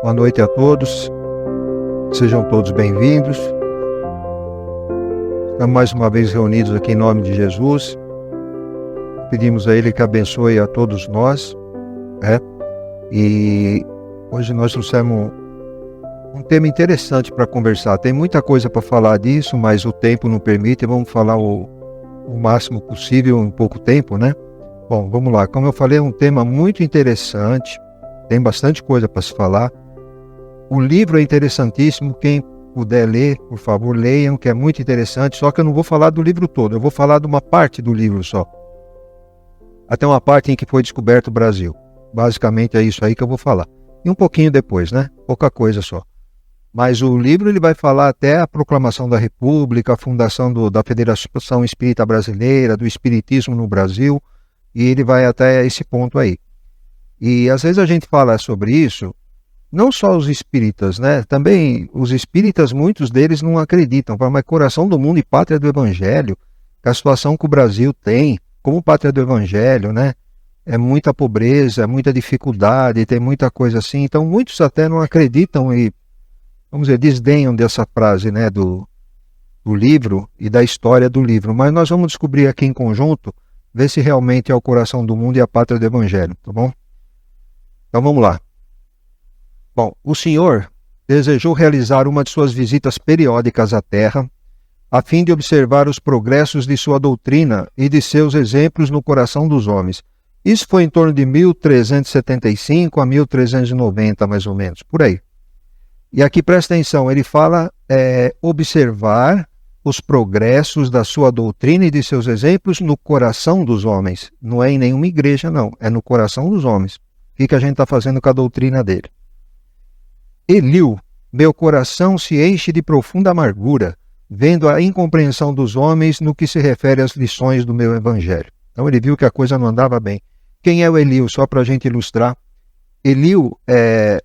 Boa noite a todos, sejam todos bem-vindos. Estamos mais uma vez reunidos aqui em nome de Jesus. Pedimos a Ele que abençoe a todos nós, E hoje nós trouxemos um tema interessante para conversar. Tem muita coisa para falar disso, mas o tempo não permite. Vamos falar o máximo possível em pouco tempo, né? Bom, vamos lá. Como eu falei, é um tema muito interessante. Tem bastante coisa para se falar. O livro é interessantíssimo. Quem puder ler, por favor, leiam, que é muito interessante. Só que eu não vou falar do livro todo. Eu vou falar de uma parte do livro só. Até uma parte em que foi descoberto o Brasil. Basicamente é isso aí que eu vou falar. E um pouquinho depois, né? Pouca coisa só. Mas o livro ele vai falar até a proclamação da República, a fundação da Federação Espírita Brasileira, do Espiritismo no Brasil, e ele vai até esse ponto aí. E às vezes a gente fala sobre isso, não só os espíritas, né? Também os espíritas, muitos deles não acreditam, mas coração do mundo e pátria do Evangelho, que a situação que o Brasil tem, como pátria do Evangelho, né? É muita pobreza, é muita dificuldade, tem muita coisa assim. Então muitos até não acreditam e, vamos dizer, desdenham dessa frase, né, do livro e da história do livro. Mas nós vamos descobrir aqui em conjunto, ver se realmente é o coração do mundo e a pátria do Evangelho, tá bom? Então vamos lá. Bom, o senhor desejou realizar uma de suas visitas periódicas à Terra, a fim de observar os progressos de sua doutrina e de seus exemplos no coração dos homens. Isso foi em torno de 1375 a 1390, mais ou menos, por aí. E aqui presta atenção, ele fala observar os progressos da sua doutrina e de seus exemplos no coração dos homens. Não é em nenhuma igreja, não, é no coração dos homens. O que a gente está fazendo com a doutrina dele? Eliu, meu coração se enche de profunda amargura, vendo a incompreensão dos homens no que se refere às lições do meu evangelho. Então ele viu que a coisa não andava bem. Quem é o Eliu? Só para a gente ilustrar. Eliu é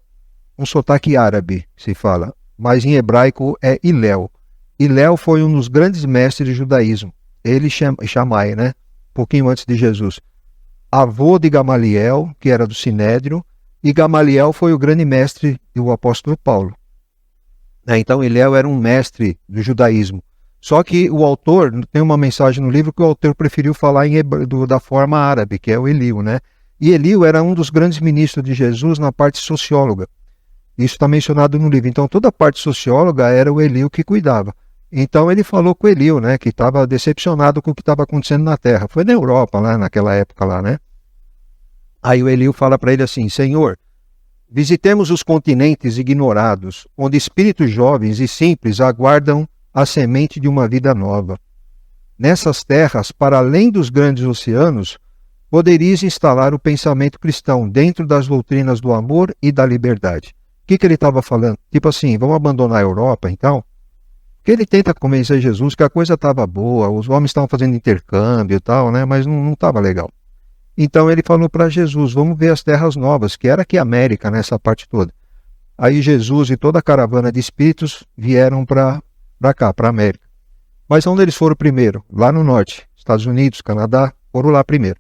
um sotaque árabe, se fala, mas em hebraico é Hillel. Hillel foi um dos grandes mestres do judaísmo. Ele Shammai, né? Um pouquinho antes de Jesus. Avô de Gamaliel, que era do Sinédrio, e Gamaliel foi o grande mestre do apóstolo Paulo. Então Hillel era um mestre do judaísmo. Só que o autor, tem uma mensagem no livro que o autor preferiu falar da forma árabe, que é o Eliu, né? E Eliu era um dos grandes ministros de Jesus na parte socióloga. Isso está mencionado no livro. Então toda a parte socióloga era o Eliu que cuidava. Então ele falou com o Eliu, né? Que estava decepcionado com o que estava acontecendo na Terra. Foi na Europa, lá naquela época lá, né? Aí o Eliu fala para ele assim: Senhor, visitemos os continentes ignorados, onde espíritos jovens e simples aguardam a semente de uma vida nova. Nessas terras, para além dos grandes oceanos, poderias instalar o pensamento cristão dentro das doutrinas do amor e da liberdade. O que ele estava falando? Tipo assim, vamos abandonar a Europa, então? Porque ele tenta convencer Jesus que a coisa estava boa, os homens estavam fazendo intercâmbio e tal, né? Mas não estava legal. Então ele falou para Jesus, vamos ver as terras novas, que era aqui a América, nessa parte toda. Aí Jesus e toda a caravana de espíritos vieram para cá, para a América. Mas onde eles foram primeiro? Lá no norte, Estados Unidos, Canadá, foram lá primeiro.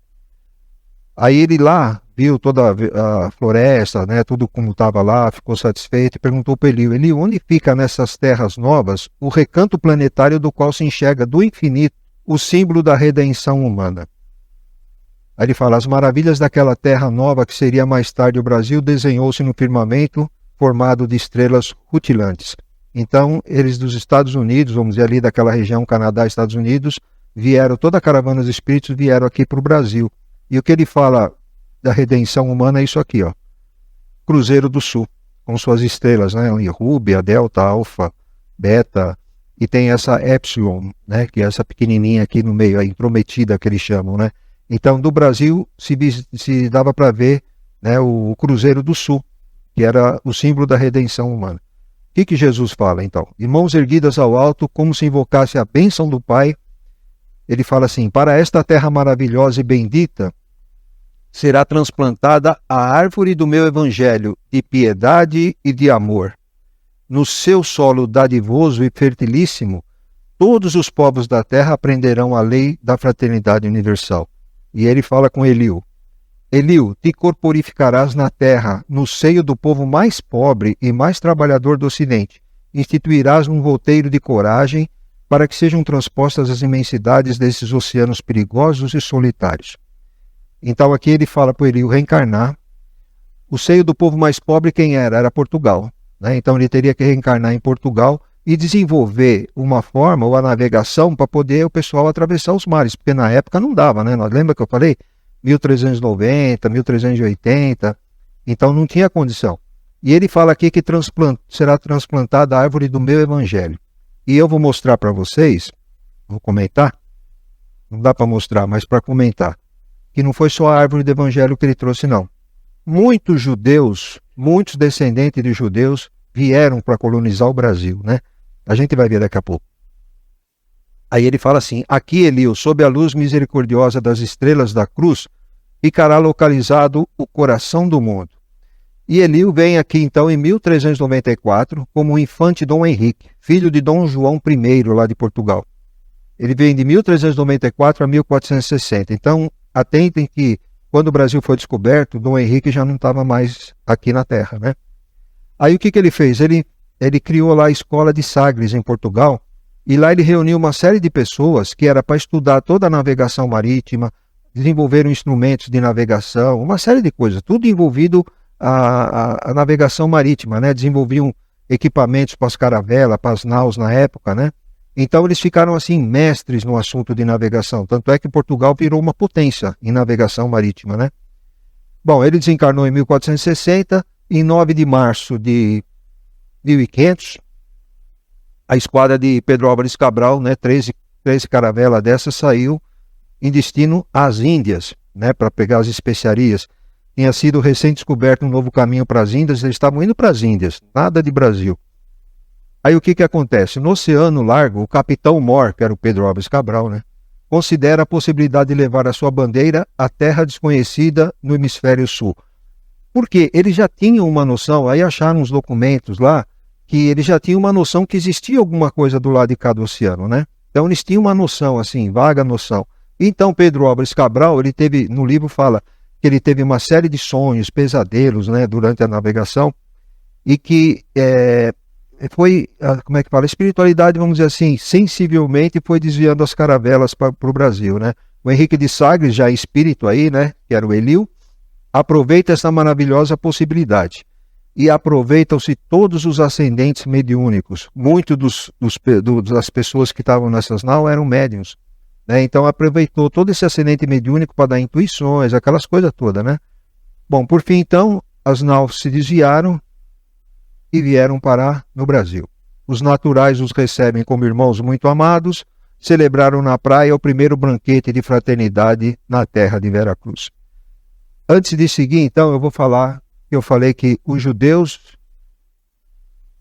Aí ele lá viu toda a floresta, né, tudo como estava lá, ficou satisfeito e perguntou para Eliu, onde fica nessas terras novas o recanto planetário do qual se enxerga do infinito o símbolo da redenção humana? Aí ele fala, as maravilhas daquela terra nova que seria mais tarde o Brasil desenhou-se no firmamento formado de estrelas rutilantes. Então, eles dos Estados Unidos, vamos dizer ali daquela região, Canadá, Estados Unidos, vieram, toda a caravana dos espíritos vieram aqui para o Brasil. E o que ele fala da redenção humana é isso aqui, ó. Cruzeiro do Sul, com suas estrelas, né? Rúbia, Delta, Alfa, Beta, e tem essa Epsilon, né? Que é essa pequenininha aqui no meio, a intrometida que eles chamam, né? Então, do Brasil se dava para ver, né, o Cruzeiro do Sul, que era o símbolo da redenção humana. O que Jesus fala, então? De mãos erguidas ao alto, como se invocasse a bênção do Pai, ele fala assim, para esta terra maravilhosa e bendita, será transplantada a árvore do meu evangelho de piedade e de amor. No seu solo dadivoso e fertilíssimo, todos os povos da terra aprenderão a lei da fraternidade universal. E ele fala com Eliu, Eliu, te corporificarás na terra, no seio do povo mais pobre e mais trabalhador do ocidente. Instituirás um volteiro de coragem para que sejam transpostas as imensidades desses oceanos perigosos e solitários. Então aqui ele fala para o Eliu reencarnar. O seio do povo mais pobre quem era? Era Portugal, né? Então ele teria que reencarnar em Portugal e desenvolver uma forma, ou a navegação, para poder o pessoal atravessar os mares, porque na época não dava, né? Lembra que eu falei? 1390, 1380, então não tinha condição. E ele fala aqui que será transplantada a árvore do meu evangelho. E eu vou mostrar para vocês, vou comentar, não dá para mostrar, mas para comentar, que não foi só a árvore do evangelho que ele trouxe, não. Muitos judeus, muitos descendentes de judeus vieram para colonizar o Brasil, né? A gente vai ver daqui a pouco. Aí ele fala assim, aqui, Eliu, sob a luz misericordiosa das estrelas da cruz, ficará localizado o coração do mundo. E Eliu vem aqui então em 1394 como o infante Dom Henrique, filho de Dom João I lá de Portugal. Ele vem de 1394 a 1460. Então, atentem que quando o Brasil foi descoberto, Dom Henrique já não estava mais aqui na Terra, né? Aí o que ele fez? Ele criou lá a Escola de Sagres em Portugal, e lá ele reuniu uma série de pessoas que era para estudar toda a navegação marítima, desenvolveram instrumentos de navegação, uma série de coisas, tudo envolvido a navegação marítima, né? Desenvolviam equipamentos para as caravelas, para as naus na época, né? Então eles ficaram assim mestres no assunto de navegação, tanto é que Portugal virou uma potência em navegação marítima, né? Bom, ele desencarnou em 1460, em 9 de março de 1500, a esquadra de Pedro Álvares Cabral, né, 13 caravelas dessas, saiu em destino às Índias, né, para pegar as especiarias. Tinha sido recém-descoberto um novo caminho para as Índias, eles estavam indo para as Índias, nada de Brasil. Aí o que acontece? No Oceano Largo, o capitão Mor, que era o Pedro Álvares Cabral, né, considera a possibilidade de levar a sua bandeira à terra desconhecida no hemisfério sul. Porque eles já tinham uma noção, aí acharam uns documentos lá, que eles já tinham uma noção que existia alguma coisa do lado de cá do oceano, né? Então eles tinham uma noção, assim, vaga noção. Então Pedro Álvares Cabral, ele teve, no livro fala que ele teve uma série de sonhos, pesadelos, né, durante a navegação, e que foi, como é que fala, a espiritualidade, vamos dizer assim, sensivelmente foi desviando as caravelas para o Brasil, né? O Henrique de Sagres, já espírito aí, né, que era o Eliu, aproveita essa maravilhosa possibilidade. E aproveitam-se todos os ascendentes mediúnicos. Muitos das pessoas que estavam nessas naus eram médiuns, né? Então aproveitou todo esse ascendente mediúnico para dar intuições, aquelas coisas todas, né? Bom, por fim, então, as naus se desviaram e vieram parar no Brasil. Os naturais os recebem como irmãos muito amados, celebraram na praia o primeiro banquete de fraternidade na terra de Veracruz. Antes de seguir, então, eu falei que os judeus,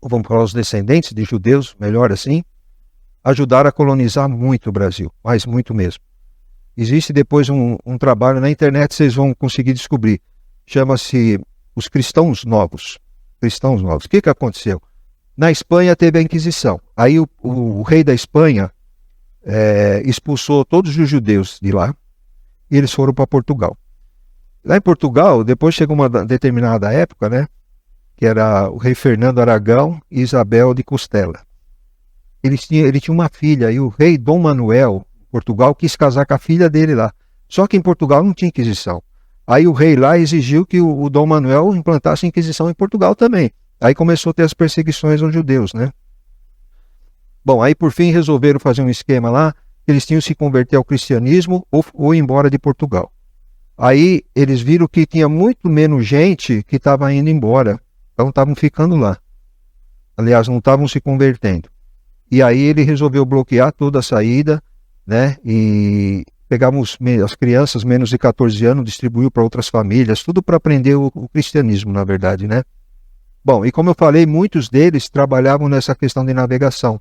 ou vamos falar os descendentes de judeus, melhor assim, ajudaram a colonizar muito o Brasil, mas muito mesmo. Existe depois um trabalho na internet, vocês vão conseguir descobrir, chama-se Os Cristãos Novos. Cristãos Novos. O que aconteceu? Na Espanha teve a Inquisição. Aí o rei da Espanha expulsou todos os judeus de lá e eles foram para Portugal. Lá em Portugal, depois chegou uma determinada época, né, que era o rei Fernando Aragão e Isabel de Costela. Ele tinha uma filha, e o rei Dom Manuel, Portugal, quis casar com a filha dele lá. Só que em Portugal não tinha Inquisição. Aí o rei lá exigiu que o Dom Manuel implantasse a Inquisição em Portugal também. Aí começou a ter as perseguições aos judeus, né? Bom, aí por fim resolveram fazer um esquema lá, que eles tinham que se converter ao cristianismo ou ir embora de Portugal. Aí eles viram que tinha muito menos gente que estava indo embora, então estavam ficando lá. Aliás, não estavam se convertendo. E aí ele resolveu bloquear toda a saída, né? E pegamos as crianças menos de 14 anos, distribuiu para outras famílias, tudo para aprender o cristianismo, na verdade, né? Bom, e como eu falei, muitos deles trabalhavam nessa questão de navegação.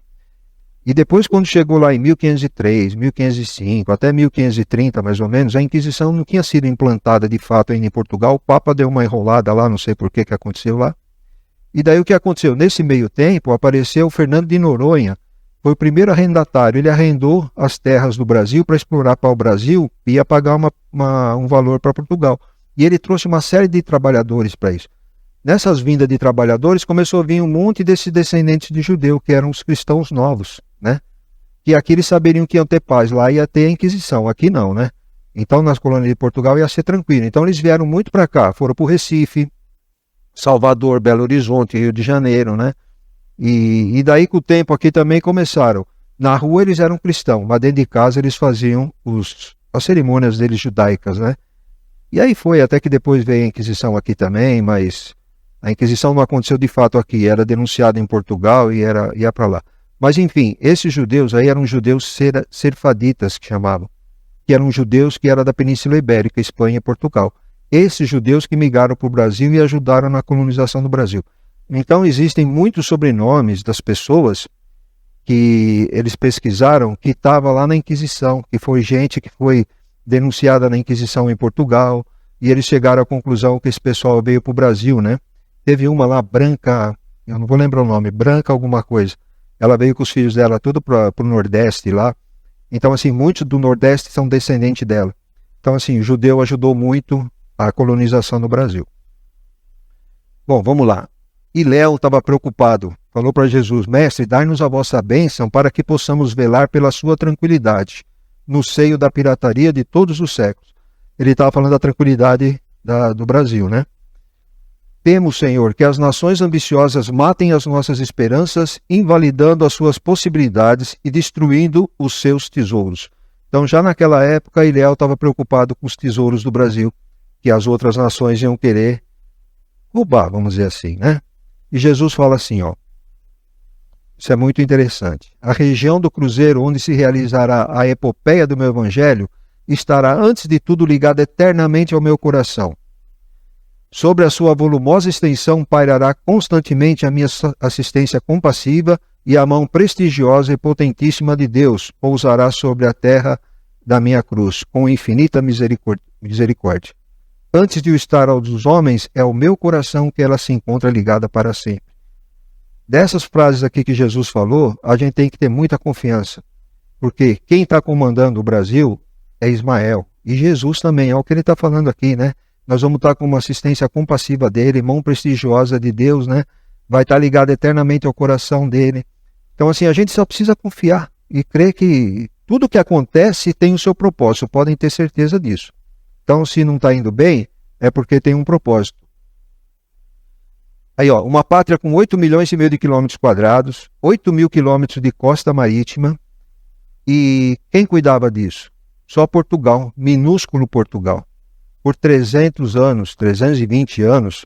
E depois, quando chegou lá em 1503, 1505, até 1530 mais ou menos, a Inquisição não tinha sido implantada de fato ainda em Portugal. O Papa deu uma enrolada lá, não sei por que aconteceu lá. E daí o que aconteceu? Nesse meio tempo apareceu o Fernando de Noronha, foi o primeiro arrendatário. Ele arrendou as terras do Brasil para explorar para o Brasil e ia pagar um valor para Portugal. E ele trouxe uma série de trabalhadores para isso. Nessas vindas de trabalhadores, começou a vir um monte desses descendentes de judeu, que eram os cristãos novos, né? Que aqui eles saberiam que iam ter paz, lá ia ter a Inquisição, aqui não, né? Então, nas colônias de Portugal ia ser tranquilo. Então, eles vieram muito para cá, foram para o Recife, Salvador, Belo Horizonte, Rio de Janeiro, né? E daí, com o tempo, aqui também começaram. Na rua eles eram cristãos, mas dentro de casa eles faziam as cerimônias deles judaicas, né? E aí foi, até que depois veio a Inquisição aqui também, mas a Inquisição não aconteceu de fato aqui, era denunciada em Portugal e ia para lá. Mas enfim, esses judeus aí eram judeus serfaditas, que chamavam, que eram judeus que eram da Península Ibérica, Espanha e Portugal. Esses judeus que migraram para o Brasil e ajudaram na colonização do Brasil. Então existem muitos sobrenomes das pessoas que eles pesquisaram que estava lá na Inquisição, que foi gente que foi denunciada na Inquisição em Portugal, e eles chegaram à conclusão que esse pessoal veio para o Brasil, né? Teve uma lá, Branca, eu não vou lembrar o nome, Branca alguma coisa. Ela veio com os filhos dela tudo para o Nordeste lá. Então, assim, muitos do Nordeste são descendentes dela. Então, assim, o judeu ajudou muito a colonização no Brasil. Bom, vamos lá. E Léo estava preocupado. Falou para Jesus: Mestre, dai-nos a vossa bênção para que possamos velar pela sua tranquilidade no seio da pirataria de todos os séculos. Ele estava falando da tranquilidade do Brasil, né? Temo, Senhor, que as nações ambiciosas matem as nossas esperanças, invalidando as suas possibilidades e destruindo os seus tesouros. Então, já naquela época, Ilhéu estava preocupado com os tesouros do Brasil, que as outras nações iam querer roubar, vamos dizer assim, né? E Jesus fala assim, ó, isso é muito interessante. A região do Cruzeiro, onde se realizará a epopeia do meu evangelho, estará antes de tudo ligada eternamente ao meu coração. Sobre a sua volumosa extensão pairará constantemente a minha assistência compassiva, e a mão prestigiosa e potentíssima de Deus pousará sobre a terra da minha cruz, com infinita misericórdia. Antes de o estar aos dos homens, é o meu coração que ela se encontra ligada para sempre. Dessas frases aqui que Jesus falou, a gente tem que ter muita confiança, porque quem está comandando o Brasil é Ismael, e Jesus também, é o que ele está falando aqui, né? Nós vamos estar com uma assistência compassiva dele, mão prestigiosa de Deus, né? Vai estar ligado eternamente ao coração dele. Então, assim, a gente só precisa confiar e crer que tudo que acontece tem o seu propósito, podem ter certeza disso. Então, se não está indo bem, é porque tem um propósito. Aí, ó, uma pátria com 8,5 milhões de quilômetros quadrados, 8 mil quilômetros de costa marítima, e quem cuidava disso? Só Portugal, minúsculo Portugal. Por 300 anos, 320 anos,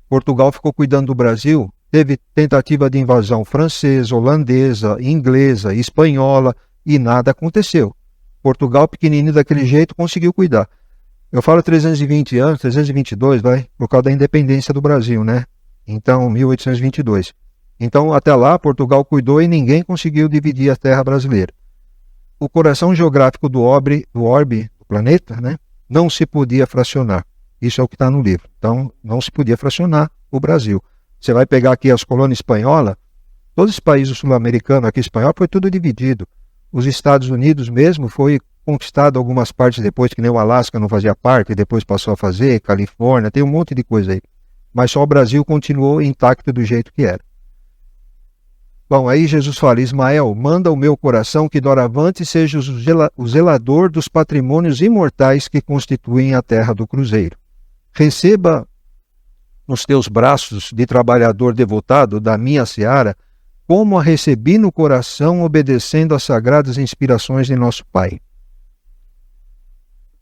Portugal ficou cuidando do Brasil, teve tentativa de invasão francesa, holandesa, inglesa, espanhola, e nada aconteceu. Portugal, pequenininho daquele jeito, conseguiu cuidar. Eu falo 320 anos, 322, vai, por causa da independência do Brasil, né? Então, 1822. Então, até lá, Portugal cuidou e ninguém conseguiu dividir a terra brasileira. O coração geográfico do orbe do planeta, né, não se podia fracionar. Isso é o que está no livro. Então, não se podia fracionar o Brasil. Você vai pegar aqui as colônias espanholas, todos os países sul-americanos aqui espanhol foi tudo dividido. Os Estados Unidos mesmo foi conquistado algumas partes depois, que nem o Alasca não fazia parte, depois passou a fazer, Califórnia, tem um monte de coisa aí. Mas só o Brasil continuou intacto do jeito que era. Bom, aí Jesus fala: Ismael, manda o meu coração que doravante seja o zelador dos patrimônios imortais que constituem a terra do Cruzeiro. Receba nos teus braços de trabalhador devotado da minha seara, como a recebi no coração, obedecendo às sagradas inspirações de nosso Pai.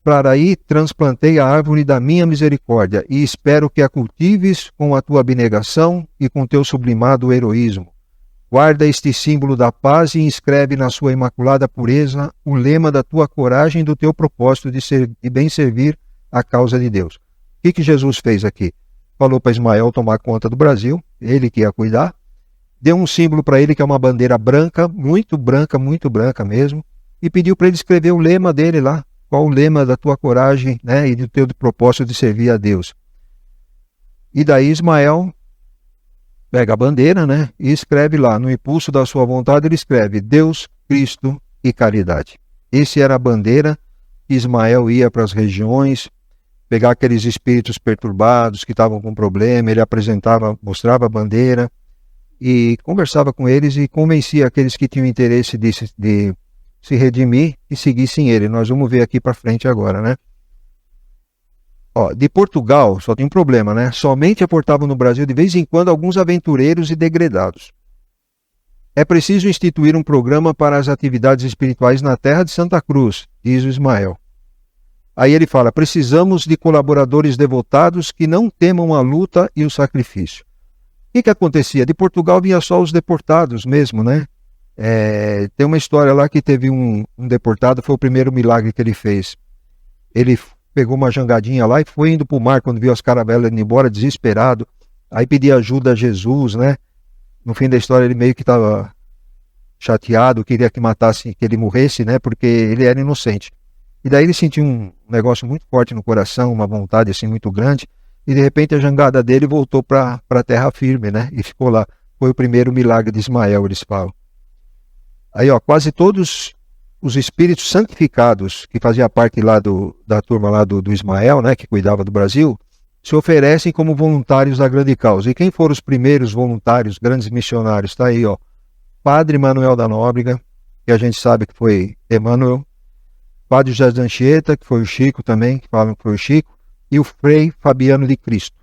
Para aí transplantei a árvore da minha misericórdia, e espero que a cultives com a tua abnegação e com teu sublimado heroísmo. Guarda este símbolo da paz e inscreve na sua imaculada pureza o lema da tua coragem e do teu propósito de bem servir a causa de Deus. O que Jesus fez aqui? Falou para Ismael tomar conta do Brasil, ele que ia cuidar. Deu um símbolo para ele que é uma bandeira branca muito branca mesmo, e pediu para ele escrever o lema dele lá. Qual o lema da tua coragem, né, e do teu propósito de servir a Deus. E daí Ismael pega a bandeira, né, e escreve lá, no impulso da sua vontade, ele escreve Deus, Cristo e caridade. Essa era a bandeira que Ismael ia para as regiões, pegar aqueles espíritos perturbados que estavam com problema, ele apresentava, mostrava a bandeira e conversava com eles e convencia aqueles que tinham interesse de se redimir e seguissem ele. Nós vamos ver aqui para frente agora, né? De Portugal, só tem um problema, né? Somente aportavam no Brasil de vez em quando alguns aventureiros e degredados. É preciso instituir um programa para as atividades espirituais na terra de Santa Cruz, diz o Ismael. Aí ele fala, precisamos de colaboradores devotados que não temam a luta e o sacrifício. O que acontecia? De Portugal vinha só os deportados mesmo, né? Tem uma história lá que teve um deportado, foi o primeiro milagre que ele fez. Ele pegou uma jangadinha lá e foi indo para o mar quando viu as caravelas indo embora, desesperado. Aí pedia ajuda a Jesus, né? No fim da história ele meio que estava chateado, queria que matasse, que ele morresse, né? Porque ele era inocente. E daí ele sentiu um negócio muito forte no coração, uma vontade assim muito grande, e de repente a jangada dele voltou para a terra firme, né? E ficou lá. Foi o primeiro milagre de Ismael, eles falam. Aí, quase todos os espíritos santificados que faziam parte lá da turma lá do Ismael, né? Que cuidava do Brasil, se oferecem como voluntários da grande causa. E quem foram os primeiros voluntários, grandes missionários? Está aí, Padre Manuel da Nóbrega, que a gente sabe que foi Emmanuel, Padre José de Anchieta, que foi o Chico também, que falam que foi o Chico, e o Frei Fabiano de Cristo.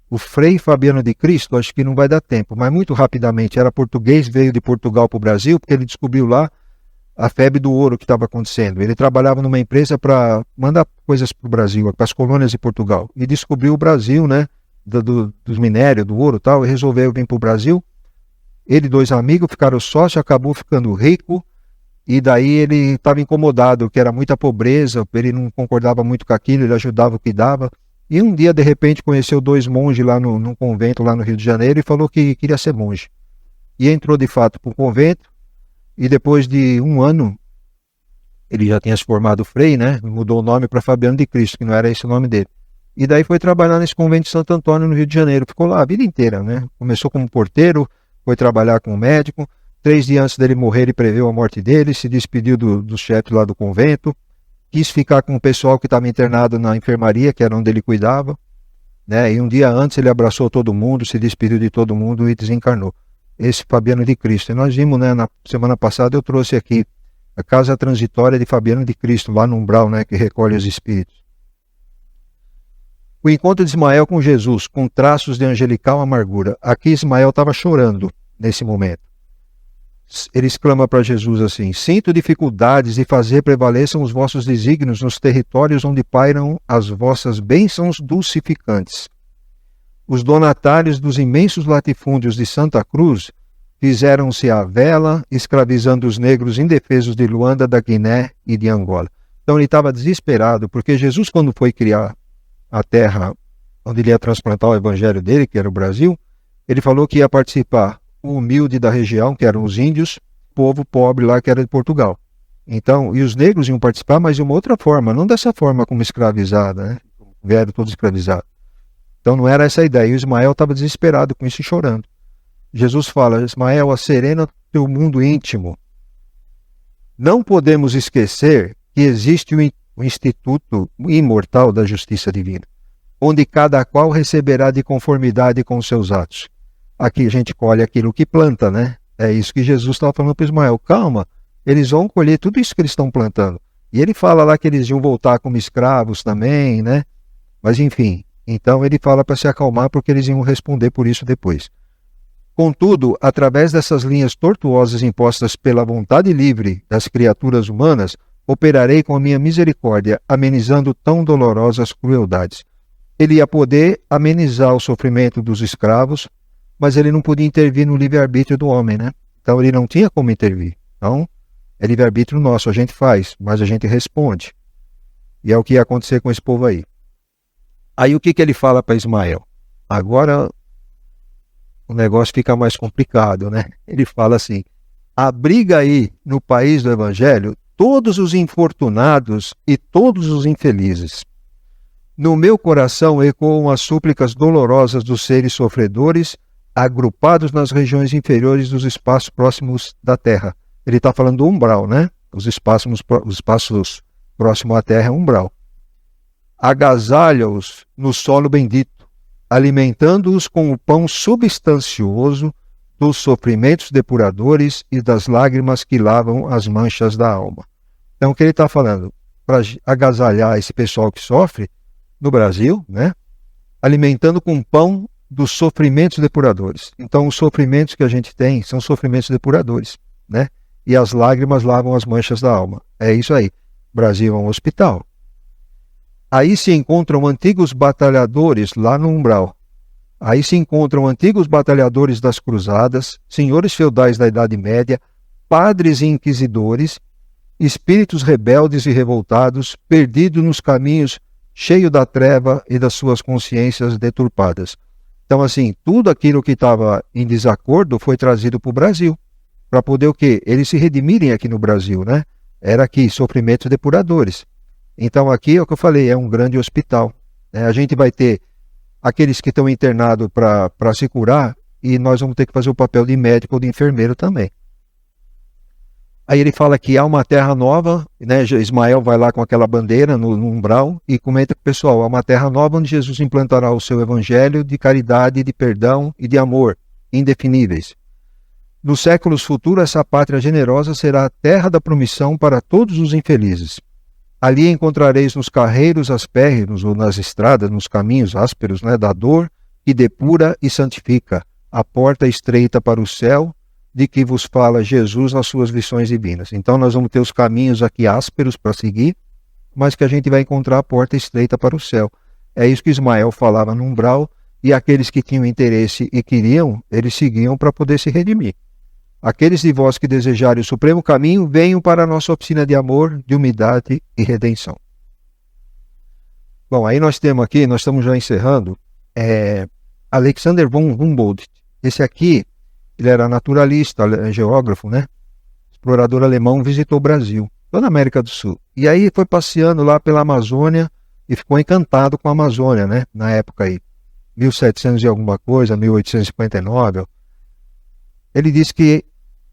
O Frei Fabiano de Cristo, acho que não vai dar tempo, mas muito rapidamente, era português, veio de Portugal para o Brasil, porque ele descobriu lá a febre do ouro que estava acontecendo. Ele trabalhava numa empresa para mandar coisas para o Brasil, para as colônias de Portugal, e descobriu o Brasil, né, dos minérios, do ouro e tal, e resolveu vir para o Brasil. Ele e 2 amigos ficaram sócios, acabou ficando rico. E daí ele estava incomodado, que era muita pobreza, ele não concordava muito com aquilo, ele ajudava o que dava. E um dia, de repente, conheceu 2 monges lá num convento, lá no Rio de Janeiro, e falou que queria ser monge. E entrou, de fato, para o convento, e depois de 1 ano, ele já tinha se formado frei, né? Mudou o nome para Fabiano de Cristo, que não era esse o nome dele. E daí foi trabalhar nesse convento de Santo Antônio, no Rio de Janeiro. Ficou lá a vida inteira, né? Começou como porteiro, foi trabalhar como médico. 3 dias antes dele morrer, ele preveu a morte dele, se despediu do chefe lá do convento, quis ficar com o pessoal que estava internado na enfermaria, que era onde ele cuidava, né? E um dia antes ele abraçou todo mundo, se despediu de todo mundo e desencarnou. Esse Fabiano de Cristo. E nós vimos, né, na semana passada eu trouxe aqui a casa transitória de Fabiano de Cristo, lá no umbral, né, que recolhe os espíritos. O encontro de Ismael com Jesus, com traços de angelical amargura. Aqui Ismael estava chorando nesse momento. Ele exclama para Jesus assim, sinto dificuldades de fazer prevaleçam os vossos desígnios nos territórios onde pairam as vossas bênçãos dulcificantes. Os donatários dos imensos latifúndios de Santa Cruz fizeram-se à vela, escravizando os negros indefesos de Luanda, da Guiné e de Angola. Então ele estava desesperado, porque Jesus, quando foi criar a terra onde ele ia transplantar o evangelho dele, que era o Brasil, ele falou que ia participar o humilde da região, que eram os índios, povo pobre lá, que era de Portugal. Então, e os negros iam participar, mas de uma outra forma, não dessa forma como escravizada, né? Vieram todos escravizados. Então não era essa a ideia. E o Ismael estava desesperado com isso e chorando. Jesus fala, Ismael, acerena teu mundo íntimo. Não podemos esquecer que existe o Instituto Imortal da Justiça Divina, onde cada qual receberá de conformidade com os seus atos. Aqui a gente colhe aquilo que planta, né? É isso que Jesus estava falando para Ismael. Calma, eles vão colher tudo isso que eles estão plantando. E ele fala lá que eles iam voltar como escravos também, né? Mas enfim, então ele fala para se acalmar porque eles iam responder por isso depois. Contudo, através dessas linhas tortuosas impostas pela vontade livre das criaturas humanas, operarei com a minha misericórdia, amenizando tão dolorosas crueldades. Ele ia poder amenizar o sofrimento dos escravos, mas ele não podia intervir no livre-arbítrio do homem, né? Então ele não tinha como intervir. Então, é livre-arbítrio nosso, a gente faz, mas a gente responde. E é o que ia acontecer com esse povo aí. Aí o que ele fala para Ismael? Agora o negócio fica mais complicado, né? Ele fala assim, abriga aí no país do Evangelho todos os infortunados e todos os infelizes. No meu coração ecoam as súplicas dolorosas dos seres sofredores, agrupados nas regiões inferiores dos espaços próximos da Terra. Ele está falando do umbral, né? Os espaços próximos à Terra é umbral. agasalha-os no solo bendito, alimentando-os com o pão substancioso dos sofrimentos depuradores e das lágrimas que lavam as manchas da alma. Então, o que ele está falando? Para agasalhar esse pessoal que sofre no Brasil, né? Alimentando com pão dos sofrimentos depuradores. Então, os sofrimentos que a gente tem são sofrimentos depuradores, né? E as lágrimas lavam as manchas da alma. É isso aí. O Brasil é um hospital. Aí se encontram antigos batalhadores lá no umbral. Aí se encontram antigos batalhadores das cruzadas, senhores feudais da Idade Média, padres e inquisidores, espíritos rebeldes e revoltados, perdidos nos caminhos, cheio da treva e das suas consciências deturpadas. Então, assim, tudo aquilo que estava em desacordo foi trazido para o Brasil, para poder o quê? Eles se redimirem aqui no Brasil, né? Era aqui, sofrimentos depuradores. Então, aqui é o que eu falei, é um grande hospital. A gente vai ter aqueles que estão internados para se curar, e nós vamos ter que fazer o papel de médico ou de enfermeiro também. Aí ele fala que há uma terra nova, né? Ismael vai lá com aquela bandeira no umbral e comenta com o pessoal, há uma terra nova onde Jesus implantará o seu evangelho de caridade, de perdão e de amor, indefiníveis. Nos séculos futuros, essa pátria generosa será a terra da promissão para todos os infelizes. Ali encontrareis nos carreiros aspérrimos ou nas estradas, nos caminhos ásperos, né, da dor, que depura e santifica, a porta estreita para o céu, de que vos fala Jesus nas suas lições divinas. Então nós vamos ter os caminhos aqui ásperos para seguir, mas que a gente vai encontrar a porta estreita para o céu. É isso que Ismael falava no umbral, e aqueles que tinham interesse e queriam, eles seguiam para poder se redimir. Aqueles de vós que desejarem o supremo caminho, venham para a nossa oficina de amor, de humildade e redenção. Bom, aí nós temos aqui, nós estamos já encerrando, Alexander von Humboldt. Esse aqui, ele era naturalista, geógrafo, né? Explorador alemão, visitou o Brasil, toda a América do Sul. E aí foi passeando lá pela Amazônia e ficou encantado com a Amazônia, né? Na época aí, 1700 e alguma coisa, 1859. Ele disse que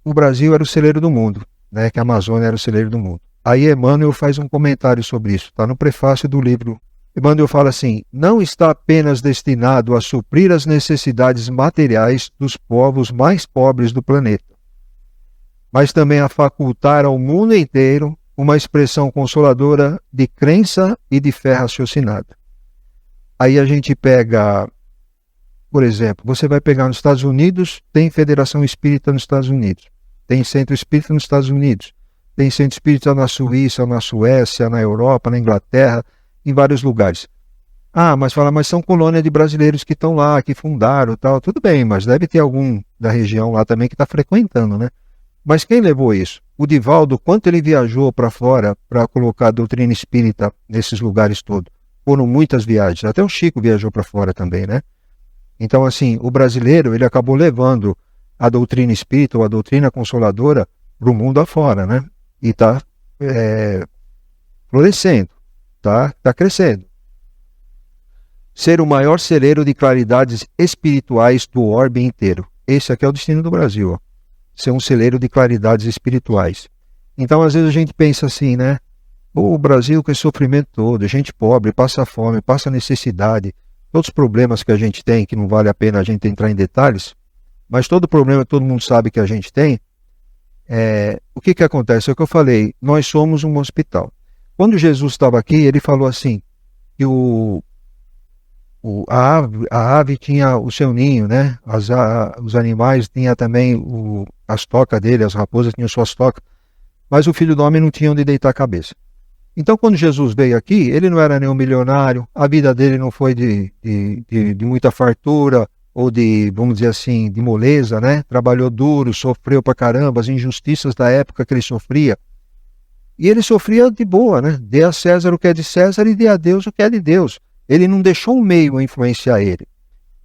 o Brasil era o celeiro do mundo, né? Que a Amazônia era o celeiro do mundo. Aí Emmanuel faz um comentário sobre isso, está no prefácio do livro. Emmanuel fala assim, não está apenas destinado a suprir as necessidades materiais dos povos mais pobres do planeta, mas também a facultar ao mundo inteiro uma expressão consoladora de crença e de fé raciocinada. Aí a gente pega, por exemplo, você vai pegar nos Estados Unidos, tem Federação Espírita nos Estados Unidos, tem Centro Espírita nos Estados Unidos, tem Centro Espírita na Suíça, na Suécia, na Europa, na Inglaterra, em vários lugares. Ah, mas são colônia de brasileiros que estão lá, que fundaram tal, tudo bem, mas deve ter algum da região lá também que está frequentando, né? Mas quem levou isso? O Divaldo, quanto ele viajou para fora para colocar a doutrina espírita nesses lugares todos? Foram muitas viagens, até o Chico viajou para fora também, né? Então, assim, o brasileiro, ele acabou levando a doutrina espírita ou a doutrina consoladora para o mundo afora, né? E está florescendo, tá crescendo. Ser o maior celeiro de claridades espirituais do orbe inteiro. Esse aqui é o destino do Brasil, ó. Ser um celeiro de claridades espirituais. Então, às vezes a gente pensa assim, né? O Brasil com esse sofrimento todo, gente pobre, passa fome, passa necessidade, todos os problemas que a gente tem, que não vale a pena a gente entrar em detalhes, mas todo problema todo mundo sabe que a gente tem, o que acontece? É o que eu falei, nós somos um hospital. Quando Jesus estava aqui, ele falou assim, que a ave tinha o seu ninho, né? Os animais tinham também as tocas dele, as raposas tinham suas tocas, mas o filho do homem não tinha onde deitar a cabeça. Então, quando Jesus veio aqui, ele não era nenhum milionário, a vida dele não foi de muita fartura, ou de, vamos dizer assim, de moleza, né? Trabalhou duro, sofreu pra caramba, as injustiças da época que ele sofria. E ele sofria de boa, né? Dê a César o que é de César e dê a Deus o que é de Deus. Ele não deixou o meio influenciar ele.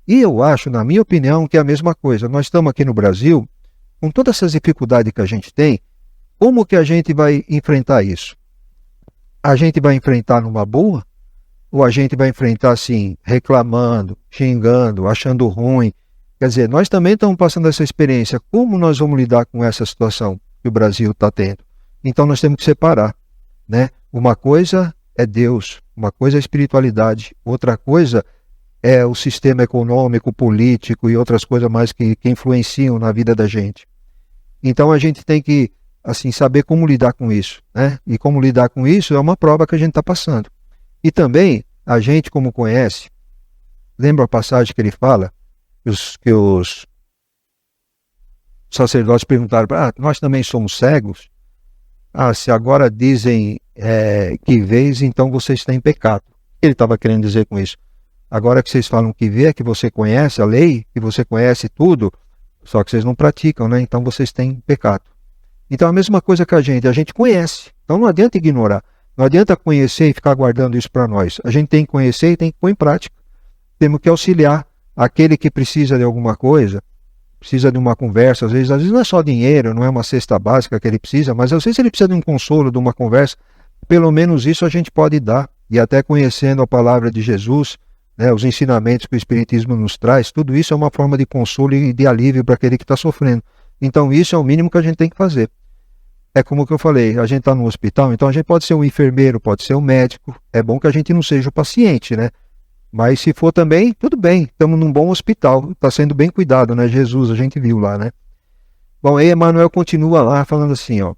E eu acho, na minha opinião, que é a mesma coisa. Nós estamos aqui no Brasil, com todas essas dificuldades que a gente tem, como que a gente vai enfrentar isso? A gente vai enfrentar numa boa? Ou a gente vai enfrentar assim, reclamando, xingando, achando ruim? Quer dizer, nós também estamos passando essa experiência. Como nós vamos lidar com essa situação que o Brasil está tendo? Então nós temos que separar, né? Uma coisa é Deus, uma coisa é a espiritualidade, outra coisa é o sistema econômico, político e outras coisas mais que influenciam na vida da gente. Então a gente tem que assim saber como lidar com isso, né? E como lidar com isso é uma prova que a gente está passando. E também a gente, como conhece, lembra a passagem que ele fala que os sacerdotes perguntaram: nós também somos cegos? Se agora dizem que vês, então vocês têm pecado. O que ele estava querendo dizer com isso? Agora que vocês falam que vê, que você conhece a lei, que você conhece tudo, só que vocês não praticam, né? Então vocês têm pecado. Então a mesma coisa que a gente conhece. Então não adianta ignorar. Não adianta conhecer e ficar guardando isso para nós. A gente tem que conhecer e tem que pôr em prática. Temos que auxiliar aquele que precisa de alguma coisa, precisa de uma conversa, às vezes não é só dinheiro, não é uma cesta básica que ele precisa, mas às vezes ele precisa de um consolo, de uma conversa. Pelo menos isso a gente pode dar. E até conhecendo a palavra de Jesus, né, os ensinamentos que o Espiritismo nos traz, tudo isso é uma forma de consolo e de alívio para aquele que está sofrendo. Então isso é o mínimo que a gente tem que fazer. É como que eu falei, a gente está no hospital, então a gente pode ser um enfermeiro, pode ser um médico. É bom que a gente não seja o paciente, né? Mas se for também, tudo bem, estamos num bom hospital, está sendo bem cuidado, né? Jesus, a gente viu lá, né? Bom, aí Emmanuel continua lá falando assim, ó.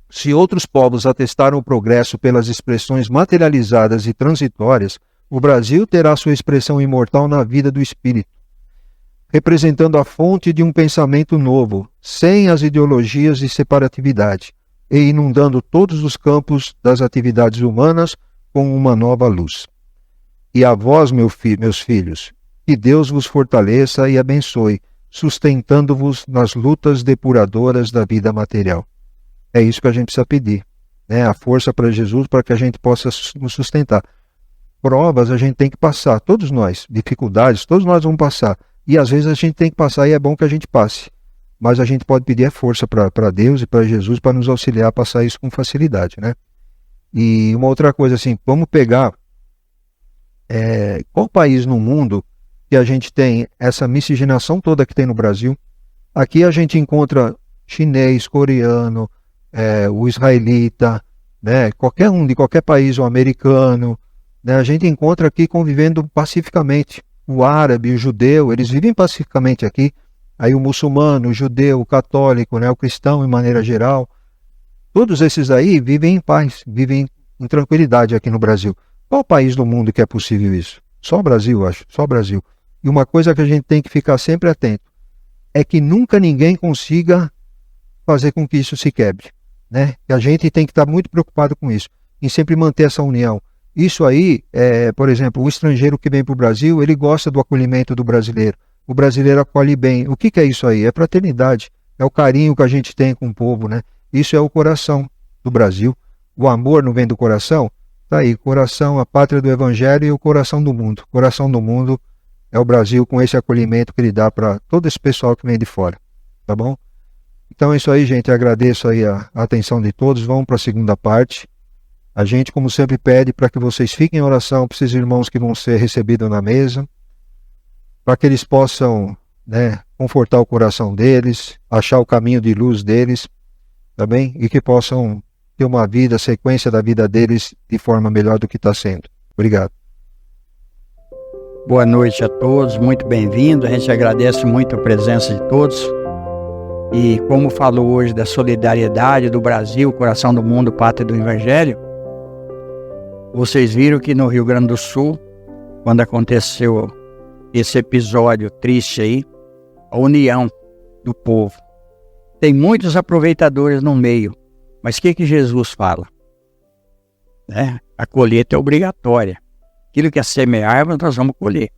Se outros povos atestaram o progresso pelas expressões materializadas e transitórias, o Brasil terá sua expressão imortal na vida do espírito, representando a fonte de um pensamento novo, sem as ideologias de separatividade, e inundando todos os campos das atividades humanas com uma nova luz. E a vós, meus filhos, que Deus vos fortaleça e abençoe, sustentando-vos nas lutas depuradoras da vida material. É isso que a gente precisa pedir, né? A força para Jesus, para que a gente possa nos sustentar. Provas a gente tem que passar, todos nós, dificuldades, todos nós vamos passar. E às vezes a gente tem que passar e é bom que a gente passe. Mas a gente pode pedir a força para Deus e para Jesus para nos auxiliar a passar isso com facilidade, né? E uma outra coisa assim, vamos pegar qual país no mundo que a gente tem essa miscigenação toda que tem no Brasil. Aqui a gente encontra chinês, coreano, o israelita, né? Qualquer um de qualquer país, o americano, né? A gente encontra aqui convivendo pacificamente. O árabe, o judeu, eles vivem pacificamente aqui. Aí o muçulmano, o judeu, o católico, né? O cristão em maneira geral. Todos esses aí vivem em paz, vivem em tranquilidade aqui no Brasil. Qual país do mundo que é possível isso? Só o Brasil, acho. Só o Brasil. E uma coisa que a gente tem que ficar sempre atento é que nunca ninguém consiga fazer com que isso se quebre, né? E a gente tem que estar muito preocupado com isso, em sempre manter essa união. Isso aí, por exemplo, o estrangeiro que vem para o Brasil, ele gosta do acolhimento do brasileiro. O brasileiro acolhe bem. O que é isso aí? É fraternidade, é o carinho que a gente tem com o povo, né? Isso é o coração do Brasil. O amor não vem do coração? Tá aí, coração, a pátria do Evangelho e o coração do mundo. O coração do mundo é o Brasil com esse acolhimento que ele dá para todo esse pessoal que vem de fora, tá bom? Então é isso aí, gente. Eu agradeço aí a atenção de todos. Vamos para a segunda parte. A gente, como sempre, pede para que vocês fiquem em oração para esses irmãos que vão ser recebidos na mesa, para que eles possam, né, confortar o coração deles, achar o caminho de luz deles, tá bem? E que possam ter uma vida, sequência da vida deles de forma melhor do que está sendo. Obrigado. Boa noite a todos, muito bem-vindo. A gente agradece muito a presença de todos. E como falou hoje da solidariedade do Brasil, coração do mundo, pátria do Evangelho, vocês viram que no Rio Grande do Sul, quando aconteceu esse episódio triste aí, a união do povo. Tem muitos aproveitadores no meio, mas o que Jesus fala? A colheita é obrigatória. Aquilo que é semear, nós vamos colher.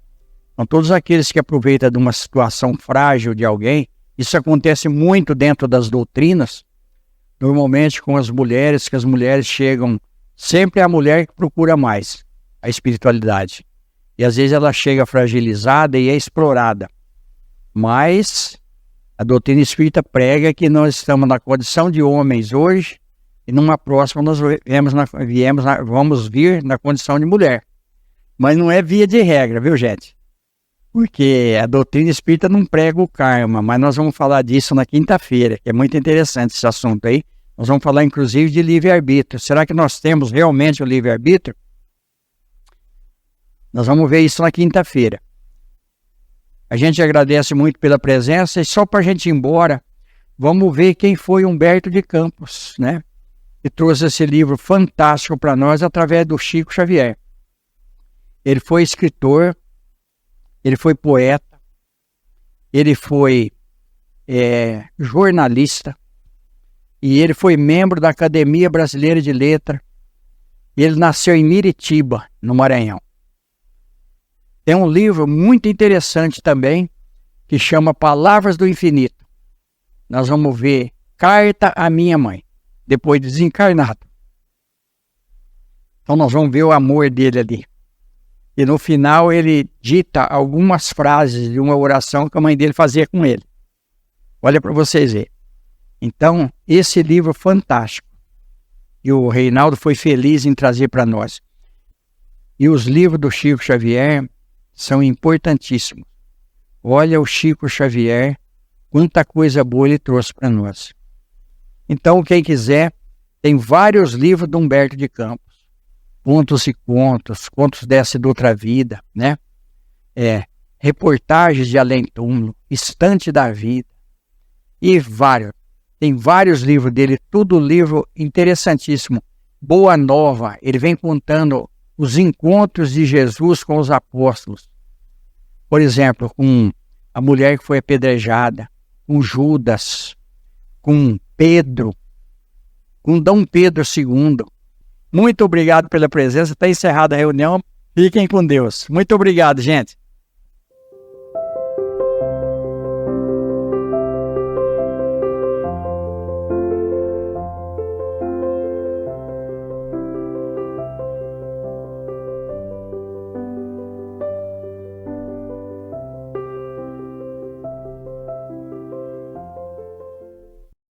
Então todos aqueles que aproveitam de uma situação frágil de alguém, isso acontece muito dentro das doutrinas, normalmente com as mulheres, que as mulheres chegam, sempre é a mulher que procura mais a espiritualidade. E às vezes ela chega fragilizada e é explorada. Mas a doutrina espírita prega que nós estamos na condição de homens hoje, e numa próxima nós vamos vir na condição de mulher. Mas não é via de regra, viu, gente? Porque a doutrina espírita não prega o karma, mas nós vamos falar disso na quinta-feira, que é muito interessante esse assunto aí. Nós vamos falar, inclusive, de livre-arbítrio. Será que nós temos realmente o livre-arbítrio? Nós vamos ver isso na quinta-feira. A gente agradece muito pela presença e só para a gente ir embora, vamos ver quem foi Humberto de Campos, né? Que trouxe esse livro fantástico para nós através do Chico Xavier. Ele foi escritor, ele foi poeta, ele foi jornalista e ele foi membro da Academia Brasileira de Letras. Ele nasceu em Miritiba, no Maranhão. Tem um livro muito interessante também, que chama Palavras do Infinito. Nós vamos ver Carta à Minha Mãe, depois de desencarnado. Então nós vamos ver o amor dele ali. E no final ele dita algumas frases de uma oração que a mãe dele fazia com ele. Olha para vocês verem. Então, esse livro fantástico. E o Reinaldo foi feliz em trazer para nós. E os livros do Chico Xavier são importantíssimos. Olha o Chico Xavier, quanta coisa boa ele trouxe para nós. Então, quem quiser, tem vários livros do Humberto de Campos. Contos e contos, contos dessa e de outra vida, né? Reportagens de além-túmulo, Estante da Vida. E vários. Tem vários livros dele, tudo livro interessantíssimo. Boa Nova, ele vem contando os encontros de Jesus com os apóstolos. Por exemplo, com a mulher que foi apedrejada, com Judas, com Pedro, com Dom Pedro II. Muito obrigado pela presença. Está encerrada a reunião. Fiquem com Deus. Muito obrigado, gente.